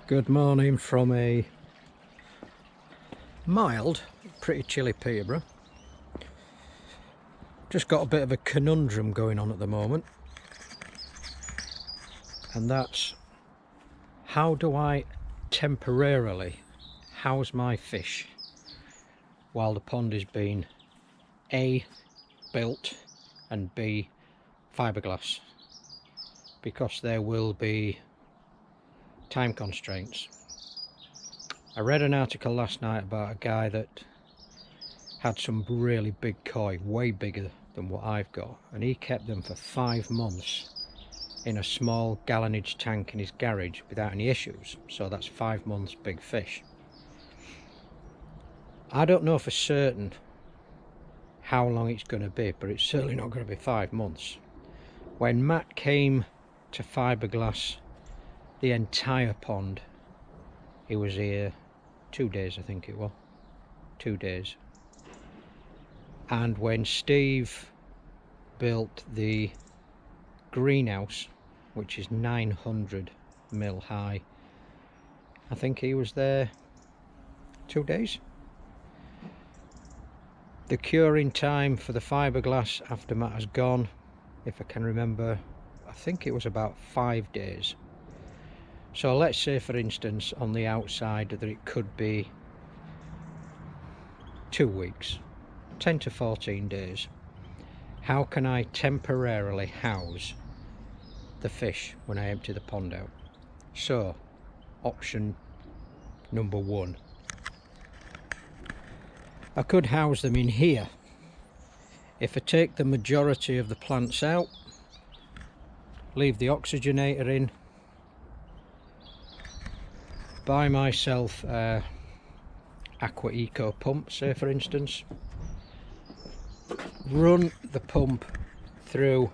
Good morning from a mild, pretty chilly Peterborough. Just got a bit of a conundrum going on at the moment, and that's how do I temporarily house my fish while the pond is being A, built, and B, fiberglass, because there will be time constraints. I read an article last night about a guy that had some really big koi, way bigger than what I've got, and he kept them for 5 months in a small gallonage tank in his garage without any issues. So that's 5 months big fish. I don't know for certain how long it's going to be, but it's certainly not going to be 5 months. When Matt came to fiberglass the entire pond, he was here 2 days, I think it was 2 days. And when Steve built the greenhouse, which is 900 mil high, I think he was there 2 days. The curing time for the fiberglass after Matt has gone, if I can remember, I think it was about 5 days. So let's say, for instance, on the outside that it could be 2 weeks, 10 to 14 days. How can I temporarily house the fish when I empty the pond out? So, option number 1. I could house them in here. If I take the majority of the plants out, leave the oxygenator in, buy myself a Aqua Eco pump, say for instance, run the pump through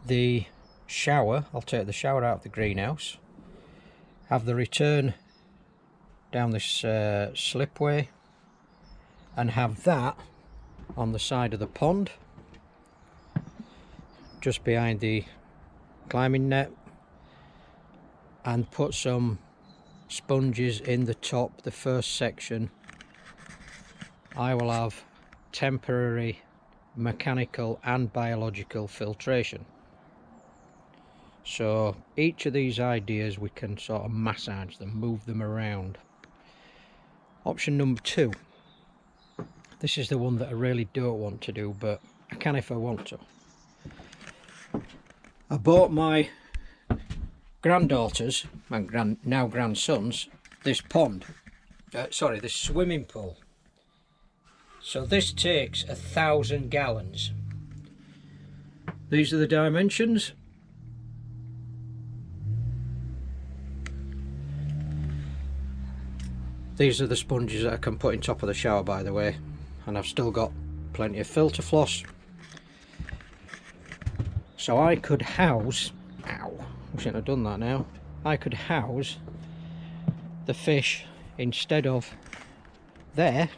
the shower. I'll take the shower out of the greenhouse, have the return down this slipway, and have that on the side of the pond just behind the climbing net, and put some sponges in the top, the first section. I will have temporary mechanical and biological filtration. So each of these ideas we can sort of massage them, move them around. Option number 2. This is the one that I really don't want to do, but I can if I want to. I bought my granddaughters and now grandsons this pond, this swimming pool. So this takes 1,000 gallons. These are the dimensions. These are the sponges that I can put in top of the shower, by the way, and I've still got plenty of filter floss. So I could house, ow, I shouldn't have done that now. I could house the fish instead of there.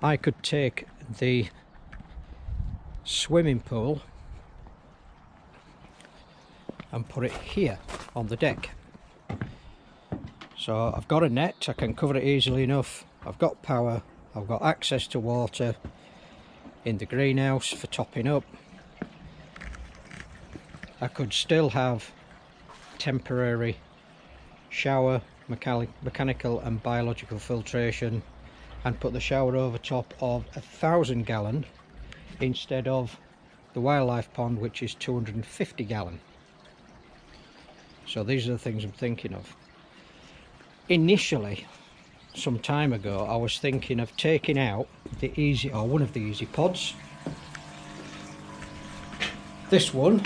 I could take the swimming pool and put it here on the deck. So I've got a net, I can cover it easily enough. I've got power, I've got access to water in the greenhouse for topping up. I could still have temporary shower, mechanical and biological filtration, and put the shower over top of 1,000 gallon instead of the wildlife pond, which is 250 gallon. So these are the things I'm thinking of. Initially, some time ago, I was thinking of taking out the easy, or one of the easy pods, this one,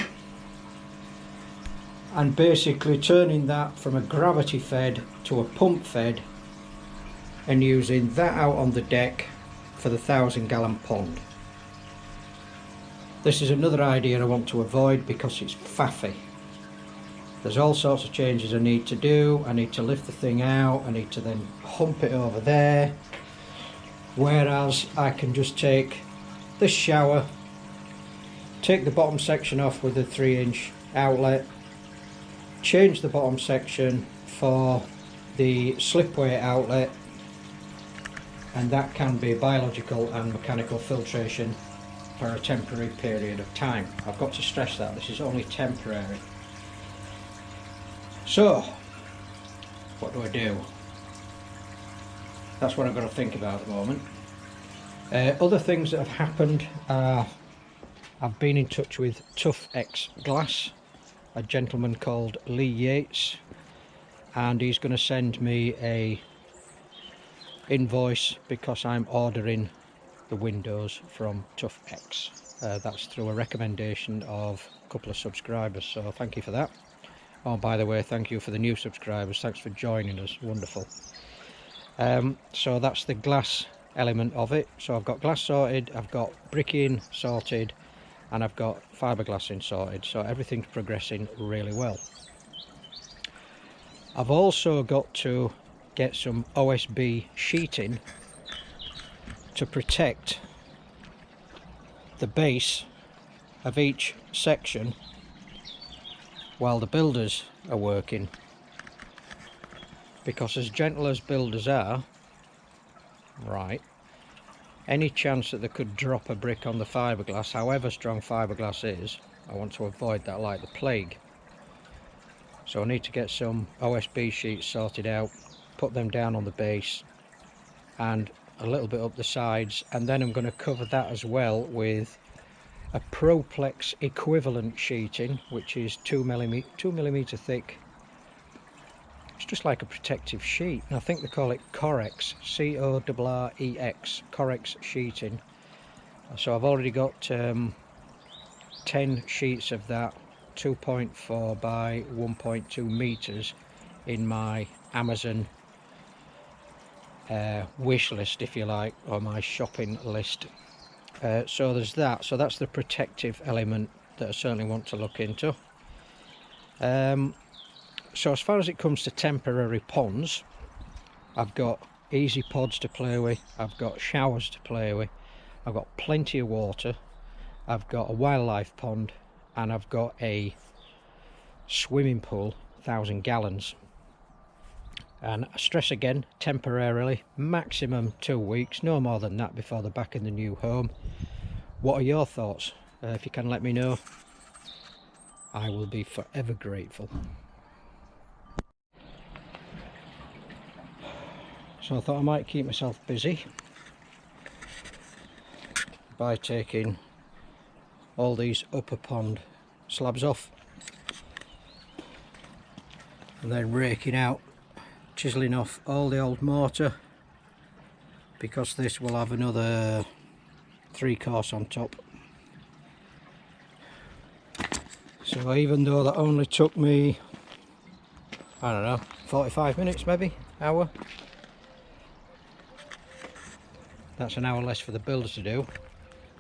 and basically turning that from a gravity fed to a pump fed, and using that out on the deck for the 1,000 gallon pond. This is another idea I want to avoid because it's faffy. There's all sorts of changes I need to do. I need to lift the thing out, I need to then hump it over there, whereas I can just take this shower, take the bottom section off with a 3-inch outlet, changed the bottom section for the slipway outlet, and that can be biological and mechanical filtration for a temporary period of time. I've got to stress that this is only temporary. So what do I do? That's what I've got to think about at the moment. Other things that have happened are I've been in touch with Tough X Glass, a gentleman called Lee Yates, and he's going to send me a invoice because I'm ordering the windows from Tough X. That's through a recommendation of a couple of subscribers, so thank you for that. Oh, by the way, thank you for the new subscribers, thanks for joining us, wonderful. So that's the glass element of it. So I've got glass sorted, I've got bricking sorted, and I've got fiberglassing sorted, so everything's progressing really well. I've also got to get some OSB sheeting to protect the base of each section while the builders are working, because as gentle as builders are, right, any chance that they could drop a brick on the fiberglass, however strong fiberglass is, I want to avoid that like the plague. So I need to get some OSB sheets sorted out, put them down on the base and a little bit up the sides, and then I'm going to cover that as well with a Proplex equivalent sheeting, which is 2mm thick. It's just like a protective sheet, and I think they call it Correx, C-O-R-R-E-X, Correx sheeting. So I've already got 10 sheets of that, 2.4 by 1.2 meters in my Amazon wish list, if you like, or my shopping list. So there's that. So that's the protective element that I certainly want to look into. So as far as it comes to temporary ponds, I've got easy pods to play with, I've got showers to play with, I've got plenty of water, I've got a wildlife pond, and I've got a swimming pool, 1,000 gallons. And I stress again, temporarily, maximum 2 weeks, no more than that before they're back in the new home. What are your thoughts? If you can let me know, I will be forever grateful. So I thought I might keep myself busy by taking all these upper pond slabs off and then raking out, chiseling off all the old mortar, because this will have another 3 course on top. So even though that only took me, I don't know, 45 minutes maybe, hour, that's an hour less for the builder to do,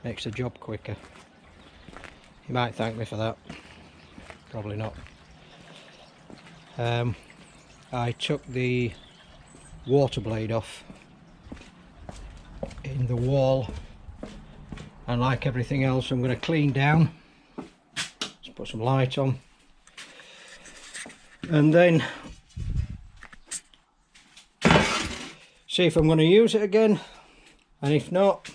makes the job quicker. You might thank me for that, probably not. I took the water blade off in the wall, and like everything else I'm going to clean down. Let's put some light on, and then see if I'm going to use it again, and if not,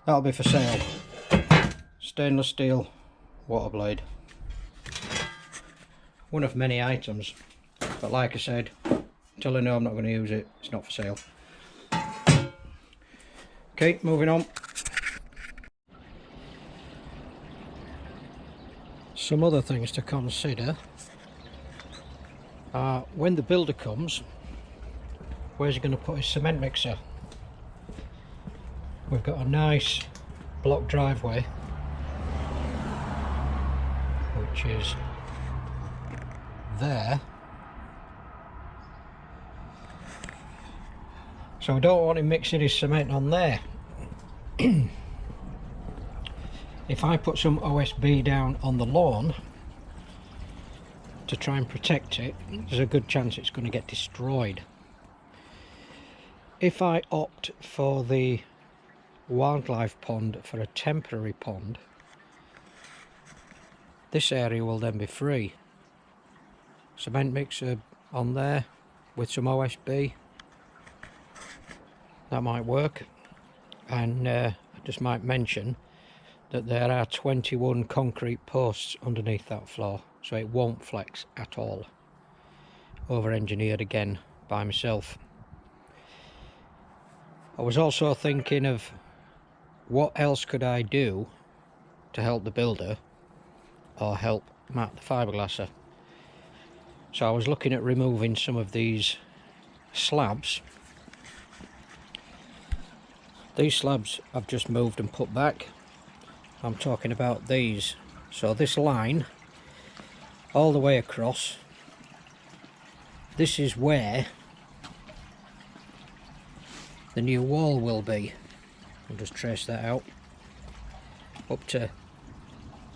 that'll be for sale. Stainless steel water blade, one of many items, but like I said, until I know I'm not going to use it, it's not for sale. Okay, moving on. Some other things to consider are, when the builder comes, where's he going to put his cement mixer? We've got a nice block driveway, which is there, so I don't want him mixing his cement on there. If I put some OSB down on the lawn to try and protect it, there's a good chance it's going to get destroyed. If I opt for the wildlife pond for a temporary pond, this area will then be free. cement mixer on there with some OSB. That might work. And I just might mention that there are 21 concrete posts underneath that floor, so it won't flex at all. Over engineered again by myself. I was also thinking of what else could I do to help the builder or help Matt the fiberglasser. So I was looking at removing some of these slabs. These slabs I've just moved and put back. I'm talking about these. So this line all the way across, this is where the new wall will be. I'll just trace that out up to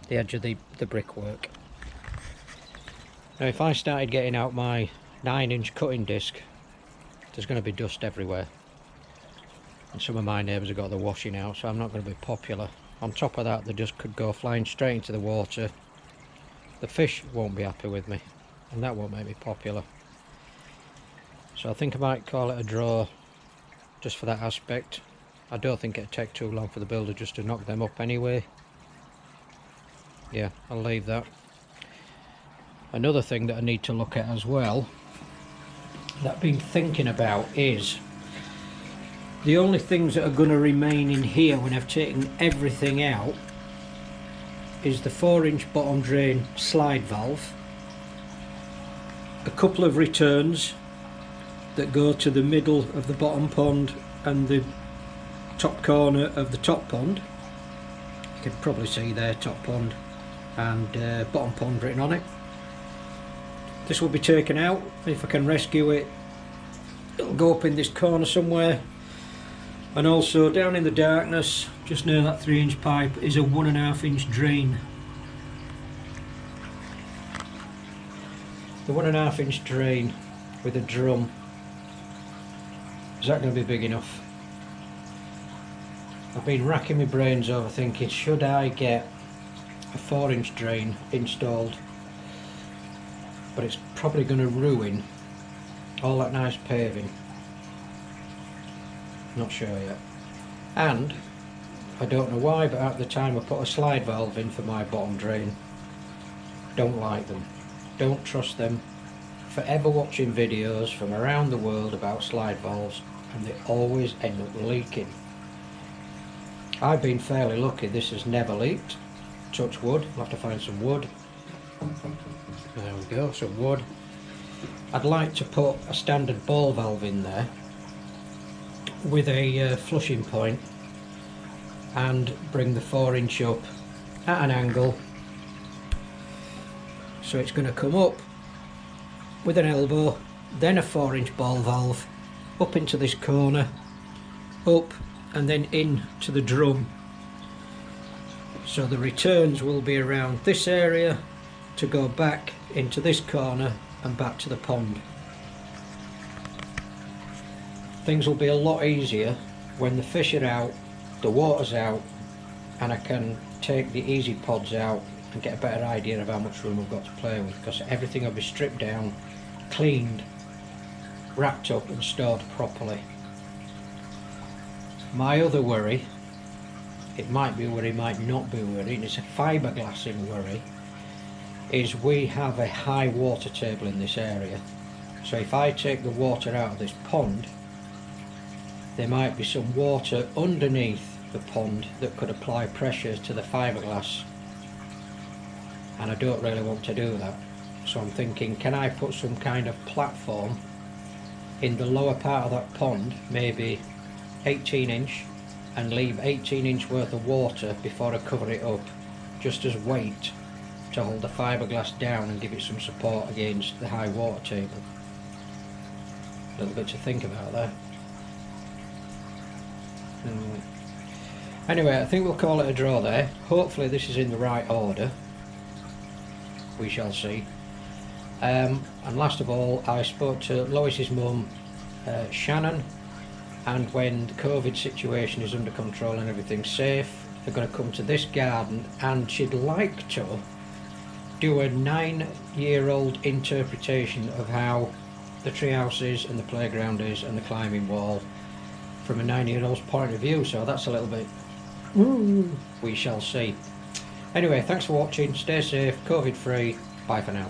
the edge of the brickwork. Now if I started getting out my 9-inch cutting disc, there's going to be dust everywhere, and some of my neighbours have got the washing out, so I'm not going to be popular. On top of that, they just could go flying straight into the water. The fish won't be happy with me, and that won't make me popular. So I think I might call it a draw just for that aspect. I don't think it'd take too long for the builder just to knock them up anyway. Yeah, I'll leave that. Another thing that I need to look at as well, that I've been thinking about, is the only things that are going to remain in here when I've taken everything out is the 4-inch bottom drain slide valve, a couple of returns that go to the middle of the bottom pond and the top corner of the top pond. You can probably see there top pond and bottom pond written on it. This will be taken out. If I can rescue it, it'll go up in this corner somewhere. And also down in the darkness, just near that 3-inch pipe, is a 1.5-inch drain. The 1.5-inch drain with a drum. Is that going to be big enough? I've been racking my brains over thinking, should I get a 4-inch drain installed? But it's probably going to ruin all that nice paving. Not sure yet. And I don't know why, but at the time I put a slide valve in for my bottom drain. Don't like them. Don't trust them. Forever watching videos from around the world about slide valves, and they always end up leaking. I've been fairly lucky, this has never leaked. Touch wood. I'll have to find some wood. There we go, some wood. I'd like to put a standard ball valve in there with a flushing point and bring the 4-inch up at an angle, so it's going to come up with an elbow, then a 4-inch ball valve up into this corner, up and then into the drum, so the returns will be around this area to go back into this corner and back to the pond. Things will be a lot easier when the fish are out, the water's out, and I can take the easy pods out and get a better idea of how much room I've got to play with, because everything will be stripped down, cleaned, wrapped up and stored properly. My other worry, it might be a worry, might not be a worry, and it's a fiberglassing worry, is we have a high water table in this area. So if I take the water out of this pond, there might be some water underneath the pond that could apply pressure to the fiberglass, and I don't really want to do that. So I'm thinking, can I put some kind of platform in the lower part of that pond, maybe 18-inch, and leave 18-inch worth of water before I cover it up, just as weight to hold the fiberglass down and give it some support against the high water table. A little bit to think about there. Anyway, I think we'll call it a draw there. Hopefully this is in the right order. We shall see. And last of all, I spoke to Lois's mum, Shannon, and when the COVID situation is under control and everything's safe, they're going to come to this garden, and she'd like to do a 9-year-old interpretation of how the treehouse is and the playground is and the climbing wall from a 9-year-old's point of view, so that's a little bit we shall see. Anyway, thanks for watching, stay safe, COVID free, bye for now.